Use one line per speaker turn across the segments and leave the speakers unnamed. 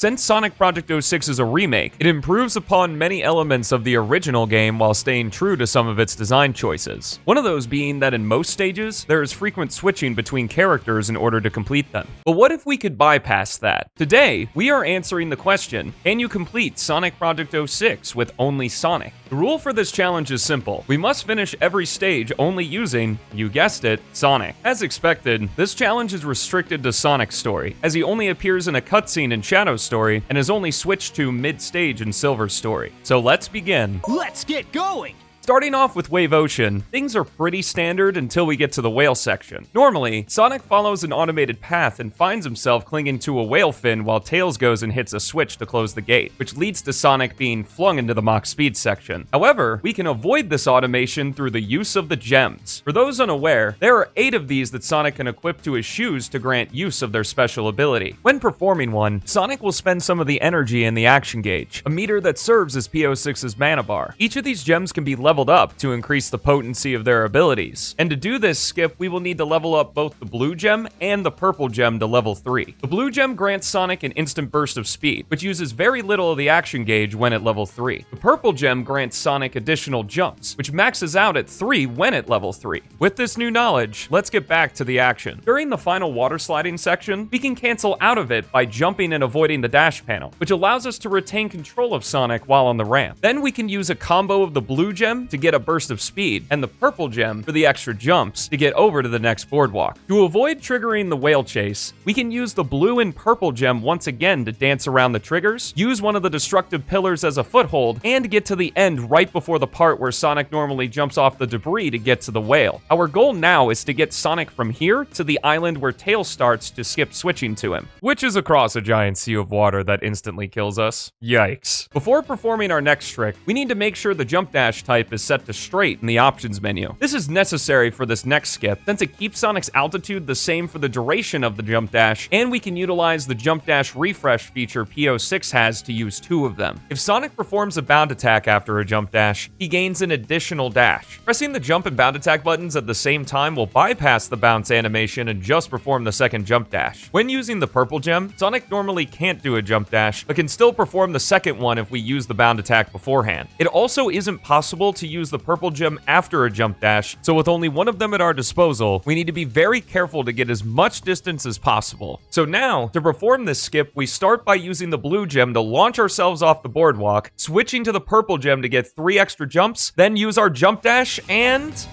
Since Sonic Project 06 is a remake, it improves upon many elements of the original game while staying true to some of its design choices. One of those being that in most stages, there is frequent switching between characters in order to complete them. But what if we could bypass that? Today, we are answering the question, can you complete Sonic Project 06 with only Sonic? The rule for this challenge is simple. We must finish every stage only using, you guessed it, Sonic. As expected, this challenge is restricted to Sonic's story, as he only appears in a cutscene in Shadow's story and is only switched to mid-stage in Silver's story. So let's begin.
Let's get going!
Starting off with Wave Ocean, things are pretty standard until we get to the whale section. Normally, Sonic follows an automated path and finds himself clinging to a whale fin while Tails goes and hits a switch to close the gate, which leads to Sonic being flung into the Mach Speed section. However, we can avoid this automation through the use of the gems. For those unaware, there are 8 of these that Sonic can equip to his shoes to grant use of their special ability. When performing one, Sonic will spend some of the energy in the action gauge, a meter that serves as P06's mana bar. Each of these gems can be leveled up to increase the potency of their abilities. And to do this skip, we will need to level up both the blue gem and the purple gem to level 3. The blue gem grants Sonic an instant burst of speed, which uses very little of the action gauge when at level 3. The purple gem grants Sonic additional jumps, which maxes out at 3 when at level 3. With this new knowledge, let's get back to the action. During the final water sliding section, we can cancel out of it by jumping and avoiding the dash panel, which allows us to retain control of Sonic while on the ramp. Then we can use a combo of the blue gem to get a burst of speed, and the purple gem for the extra jumps to get over to the next boardwalk. To avoid triggering the whale chase, we can use the blue and purple gem once again to dance around the triggers, use one of the destructive pillars as a foothold, and get to the end right before the part where Sonic normally jumps off the debris to get to the whale. Our goal now is to get Sonic from here to the island where Tails starts to skip switching to him, which is across a giant sea of water that instantly kills us. Yikes. Before performing our next trick, we need to make sure the jump dash type is set to straight in the options menu. This is necessary for this next skip since it keeps Sonic's altitude the same for the duration of the jump dash, and we can utilize the jump dash refresh feature P06 has to use 2 of them. If Sonic performs a bound attack after a jump dash, he gains an additional dash. Pressing the jump and bound attack buttons at the same time will bypass the bounce animation and just perform the second jump dash. When using the purple gem, Sonic normally can't do a jump dash, but can still perform the second one if we use the bound attack beforehand. It also isn't possible to use the purple gem after a jump dash, so with only one of them at our disposal, we need to be very careful to get as much distance as possible. So now, to perform this skip, we start by using the blue gem to launch ourselves off the boardwalk, switching to the purple gem to get 3 extra jumps, then use our jump dash and...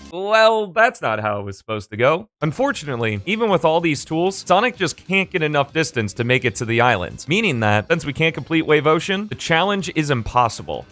well, that's not how it was supposed to go. Unfortunately, even with all these tools, Sonic just can't get enough distance to make it to the island, meaning that, since we can't complete Wave Ocean, the challenge is impossible.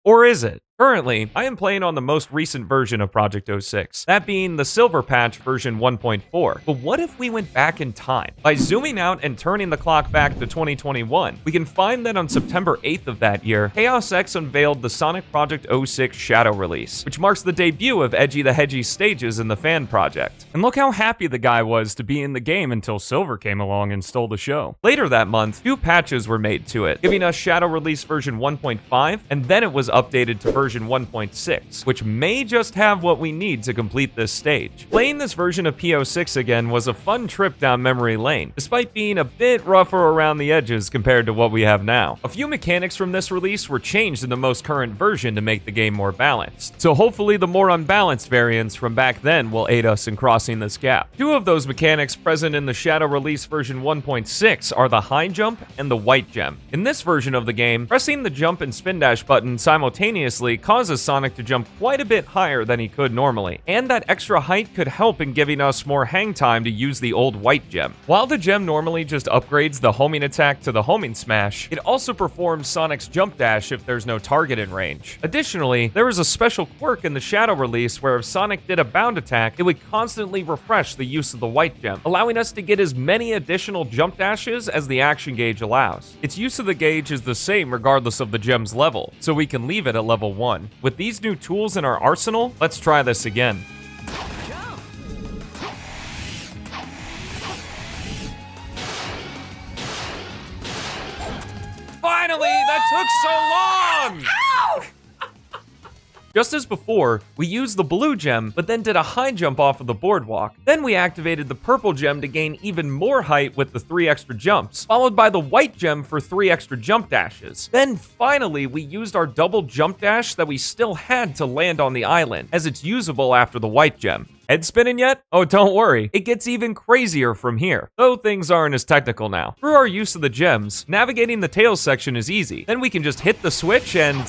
Or is it? Currently, I am playing on the most recent version of Project 06, that being the Silver Patch version 1.4. But what if we went back in time? By zooming out and turning the clock back to 2021, we can find that on September 8th of that year, ChaosX unveiled the Sonic Project 06 Shadow release, which marks the debut of Edgy the Hedgy stages in the fan project. And look how happy the guy was to be in the game until Silver came along and stole the show. Later that month, 2 patches were made to it, giving us Shadow release version 1.5, and then it was updated to version 1.6, which may just have what we need to complete this stage. Playing this version of P06 again was a fun trip down memory lane, despite being a bit rougher around the edges compared to what we have now. A few mechanics from this release were changed in the most current version to make the game more balanced, so hopefully the more unbalanced variants from back then will aid us in crossing this gap. 2 of those mechanics present in the Shadow release version 1.6 are the high jump and the white gem. In this version of the game, pressing the jump and spin dash button simultaneously causes Sonic to jump quite a bit higher than he could normally, and that extra height could help in giving us more hang time to use the old white gem. While the gem normally just upgrades the homing attack to the homing smash, it also performs Sonic's jump dash if there's no target in range. Additionally, there is a special quirk in the Shadow release where if Sonic did a bound attack, it would constantly refresh the use of the white gem, allowing us to get as many additional jump dashes as the action gauge allows. Its use of the gauge is the same regardless of the gem's level, so we can leave it at level 1. With these new tools in our arsenal, let's try this again. Finally! That took so long!
Ow!
Just as before, we used the blue gem, but then did a high jump off of the boardwalk. Then we activated the purple gem to gain even more height with the 3 extra jumps, followed by the white gem for 3 extra jump dashes. Then finally, we used our double jump dash that we still had to land on the island, as it's usable after the white gem. Head spinning yet? Oh, don't worry, it gets even crazier from here, though things aren't as technical now. Through our use of the gems, navigating the tails section is easy. Then we can just hit the switch and...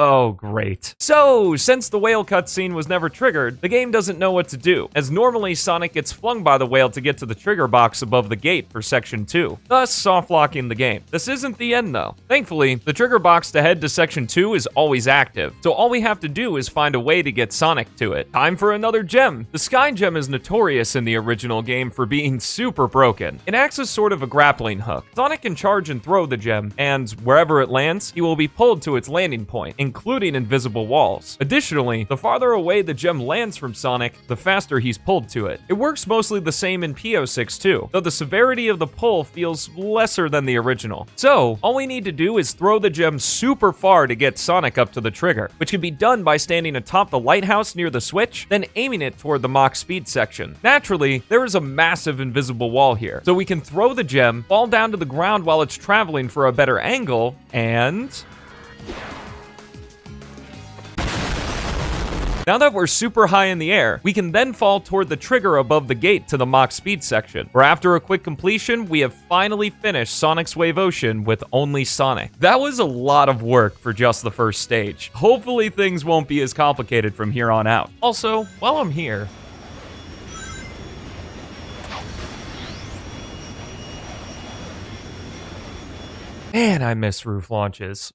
Oh, great. So, since the whale cutscene was never triggered, the game doesn't know what to do, as normally Sonic gets flung by the whale to get to the trigger box above the gate for Section 2, thus soft-locking the game. This isn't the end though. Thankfully, the trigger box to head to Section 2 is always active, so all we have to do is find a way to get Sonic to it. Time for another gem. The Sky Gem is notorious in the original game for being super broken. It acts as sort of a grappling hook. Sonic can charge and throw the gem, and wherever it lands, he will be pulled to its landing point, including invisible walls. Additionally, the farther away the gem lands from Sonic, the faster he's pulled to it. It works mostly the same in ChaosX too, though the severity of the pull feels lesser than the original. So, all we need to do is throw the gem super far to get Sonic up to the trigger, which can be done by standing atop the lighthouse near the switch, then aiming it toward the Mach speed section. Naturally, there is a massive invisible wall here, so we can throw the gem, fall down to the ground while it's traveling for a better angle, and... Now that we're super high in the air, we can then fall toward the trigger above the gate to the Mach speed section, where after a quick completion, we have finally finished Sonic's Wave Ocean with only Sonic. That was a lot of work for just the first stage. Hopefully things won't be as complicated from here on out. Also, while I'm here, man, I miss roof launches.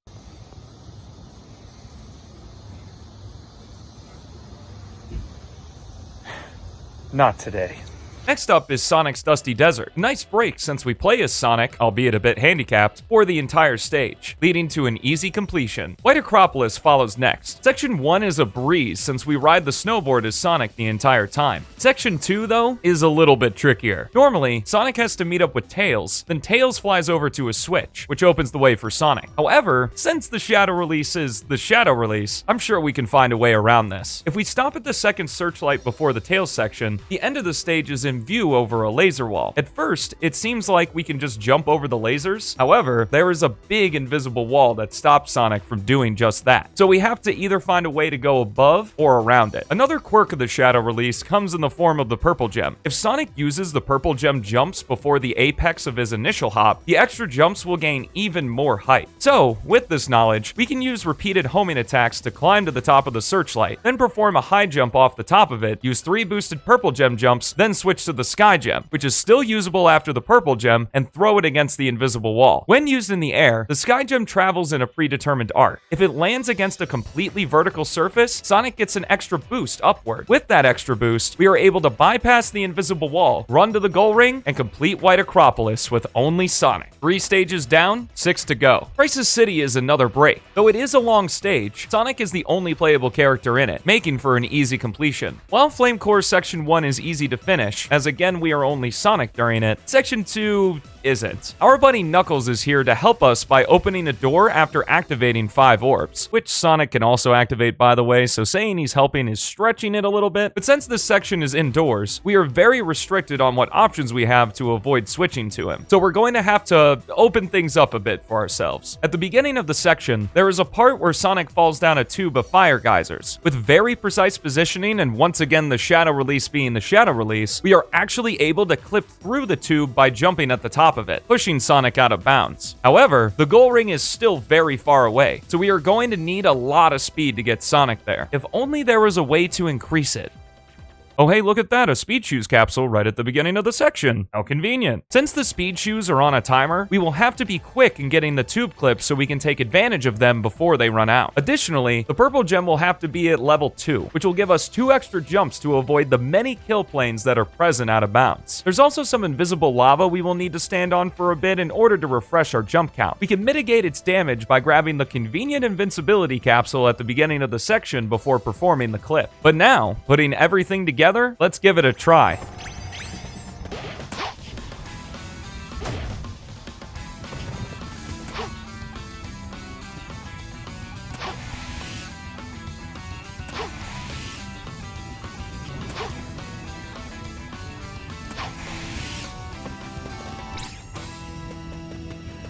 Not today. Next up is Sonic's Dusty Desert. Nice break since we play as Sonic, albeit a bit handicapped, for the entire stage, leading to an easy completion. White Acropolis follows next. Section 1 is a breeze since we ride the snowboard as Sonic the entire time. Section 2, though, is a little bit trickier. Normally, Sonic has to meet up with Tails, then Tails flies over to a switch, which opens the way for Sonic. However, since the Shadow Release is the Shadow Release, I'm sure we can find a way around this. If we stop at the second searchlight before the Tails section, the end of the stage is in view over a laser wall. At first, it seems like we can just jump over the lasers. However, there is a big invisible wall that stops Sonic from doing just that. So we have to either find a way to go above or around it. Another quirk of the Shadow Release comes in the form of the purple gem. If Sonic uses the purple gem jumps before the apex of his initial hop, the extra jumps will gain even more height. So, with this knowledge, we can use repeated homing attacks to climb to the top of the searchlight, then perform a high jump off the top of it, use 3 boosted purple gem jumps, then switch to the Sky Gem, which is still usable after the purple gem, and throw it against the invisible wall. When used in the air, the Sky Gem travels in a predetermined arc. If it lands against a completely vertical surface, Sonic gets an extra boost upward. With that extra boost, we are able to bypass the invisible wall, run to the goal ring, and complete White Acropolis with only Sonic. 3 stages down, 6 to go. Crisis City is another break. Though it is a long stage, Sonic is the only playable character in it, making for an easy completion. While Flame Core Section 1 is easy to finish, as again we are only Sonic during it, Section 2 isn't. Our buddy Knuckles is here to help us by opening a door after activating 5 orbs, which Sonic can also activate, by the way, so saying he's helping is stretching it a little bit. But since this section is indoors, we are very restricted on what options we have to avoid switching to him. So we're going to have to open things up a bit for ourselves. At the beginning of the section, there is a part where Sonic falls down a tube of fire geysers. With very precise positioning, and once again the Shadow Release being the Shadow Release, we are actually able to clip through the tube by jumping at the top of it, pushing Sonic out of bounds. However, the goal ring is still very far away, so we are going to need a lot of speed to get Sonic there. If only there was a way to increase it. Oh hey, look at that, a speed shoes capsule right at the beginning of the section. How convenient. Since the speed shoes are on a timer, we will have to be quick in getting the tube clips so we can take advantage of them before they run out. Additionally, the purple gem will have to be at level 2, which will give us 2 extra jumps to avoid the many kill planes that are present out of bounds. There's also some invisible lava we will need to stand on for a bit in order to refresh our jump count. We can mitigate its damage by grabbing the convenient invincibility capsule at the beginning of the section before performing the clip. But now, putting everything together, let's give it a try.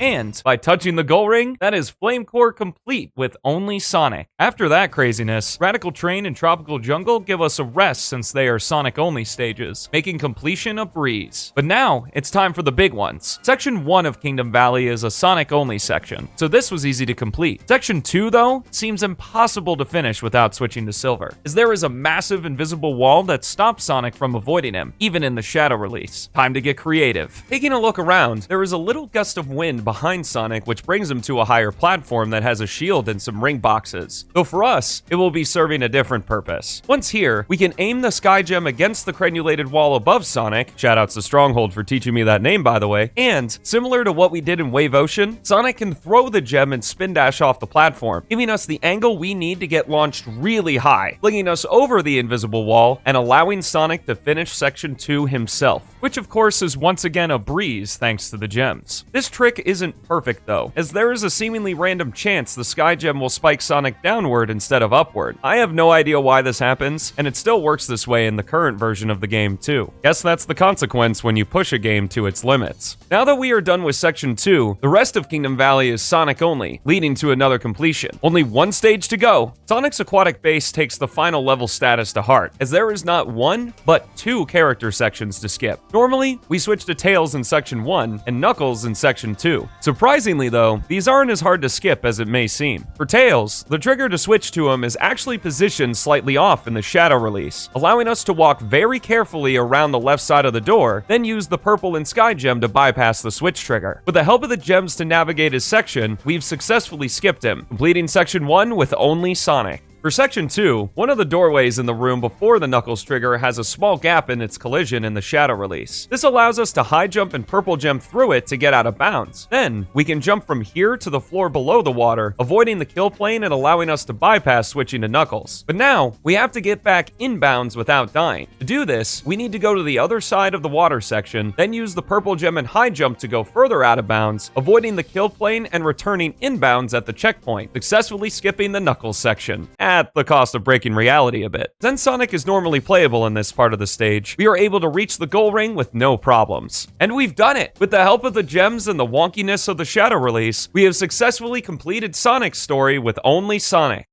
And by touching the goal ring, that is Flame Core complete with only Sonic. After that craziness, Radical Terrain and Tropical Jungle give us a rest since they are Sonic-only stages, making completion a breeze. But now, it's time for the big ones. Section 1 of Kingdom Valley is a Sonic-only section, so this was easy to complete. Section 2, though, seems impossible to finish without switching to Silver, as there is a massive invisible wall that stops Sonic from avoiding him, even in the Shadow release. Time to get creative. Taking a look around, there is a little gust of wind behind Sonic which brings him to a higher platform that has a shield and some ring boxes. Though for us, it will be serving a different purpose. Once here, we can aim the Sky Gem against the crenulated wall above Sonic, shoutouts to Stronghold for teaching me that name by the way, and similar to what we did in Wave Ocean, Sonic can throw the gem and spin dash off the platform, giving us the angle we need to get launched really high, flinging us over the invisible wall and allowing Sonic to finish Section 2 himself, which of course is once again a breeze thanks to the gems. This trick isn't perfect though, as there is a seemingly random chance the Sky Gem will spike Sonic downward instead of upward. I have no idea why this happens, and it still works this way in the current version of the game too. Guess that's the consequence when you push a game to its limits. Now that we are done with Section 2, the rest of Kingdom Valley is Sonic only, leading to another completion. Only one stage to go. Sonic's Aquatic Base takes the final level status to heart, as there is not one, but two character sections to skip. Normally, we switch to Tails in Section 1 and Knuckles in Section 2. Surprisingly though, these aren't as hard to skip as it may seem. For Tails, the trigger to switch to him is actually positioned slightly off in the Shadow release, allowing us to walk very carefully around the left side of the door, then use the purple and Sky Gem to bypass the switch trigger. With the help of the gems to navigate his section, we've successfully skipped him, completing Section 1 with only Sonic. For Section 2, one of the doorways in the room before the Knuckles trigger has a small gap in its collision in the Shadow release. This allows us to high jump and purple gem through it to get out of bounds. Then, we can jump from here to the floor below the water, avoiding the kill plane and allowing us to bypass switching to Knuckles. But now, we have to get back inbounds without dying. To do this, we need to go to the other side of the water section, then use the purple gem and high jump to go further out of bounds, avoiding the kill plane and returning inbounds at the checkpoint, successfully skipping the Knuckles section, at the cost of breaking reality a bit. Since Sonic is normally playable in this part of the stage, we are able to reach the goal ring with no problems. And we've done it! With the help of the gems and the wonkiness of the Shadow release, we have successfully completed Sonic's story with only Sonic.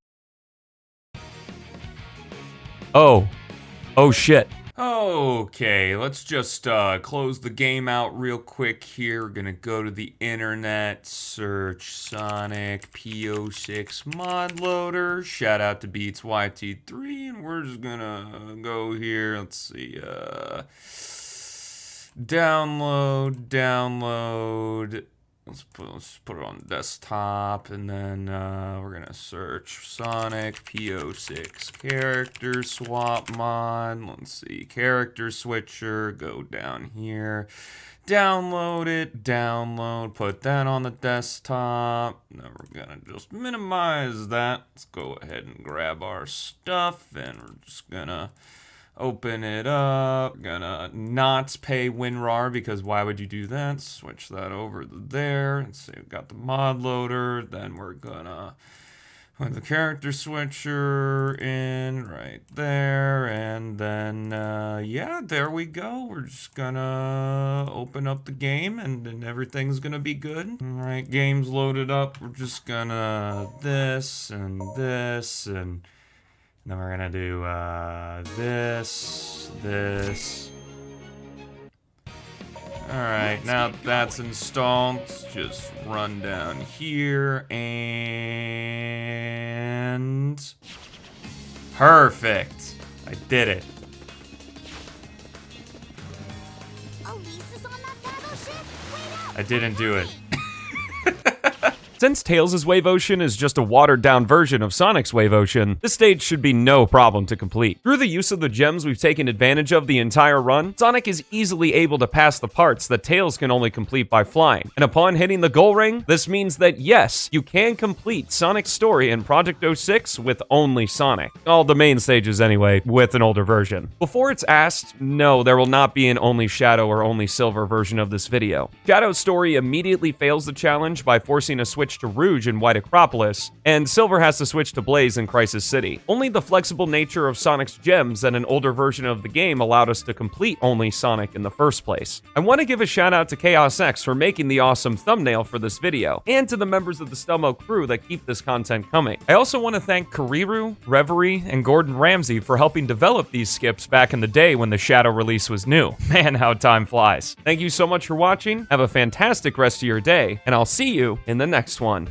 Oh shit. Okay, let's just close the game out real quick here. We're gonna go to the internet, search Sonic PO6 mod loader. Shout out to Beats YT3, and we're just gonna go here. Let's see, download. Let's put it on desktop, and then we're gonna search Sonic PO6 character swap mod. Let's see, character switcher, go down here, download it, put that on the desktop. Now we're gonna just minimize that. Let's go ahead and grab our stuff, and we're just gonna open it up. We're gonna not pay WinRAR, because why would you do that? Switch that over to there. Let's see, we've got the mod loader. Then we're gonna put the character switcher in right there. And then, yeah, there we go. We're just gonna open up the game, and then everything's gonna be good. All right, game's loaded up. We're just gonna this, and then we're gonna do this. Alright, now that's installed, let's just run down here, and perfect! I did it. I didn't do it. Since Tails' Wave Ocean is just a watered-down version of Sonic's Wave Ocean, this stage should be no problem to complete. Through the use of the gems we've taken advantage of the entire run, Sonic is easily able to pass the parts that Tails can only complete by flying. And upon hitting the goal ring, this means that yes, you can complete Sonic's story in Project 06 with only Sonic. All the main stages anyway, with an older version. Before it's asked, no, there will not be an only Shadow or only Silver version of this video. Shadow's story immediately fails the challenge by forcing a switch switch to Rouge in White Acropolis, and Silver has to switch to Blaze in Crisis City. Only the flexible nature of Sonic's gems and an older version of the game allowed us to complete only Sonic in the first place. I want to give a shout out to ChaosX for making the awesome thumbnail for this video, and to the members of the Stelmo crew that keep this content coming. I also want to thank Kariru, Reverie, and Gordon Ramsay for helping develop these skips back in the day when the Shadow release was new. Man, how time flies. Thank you so much for watching, have a fantastic rest of your day, and I'll see you in the next one.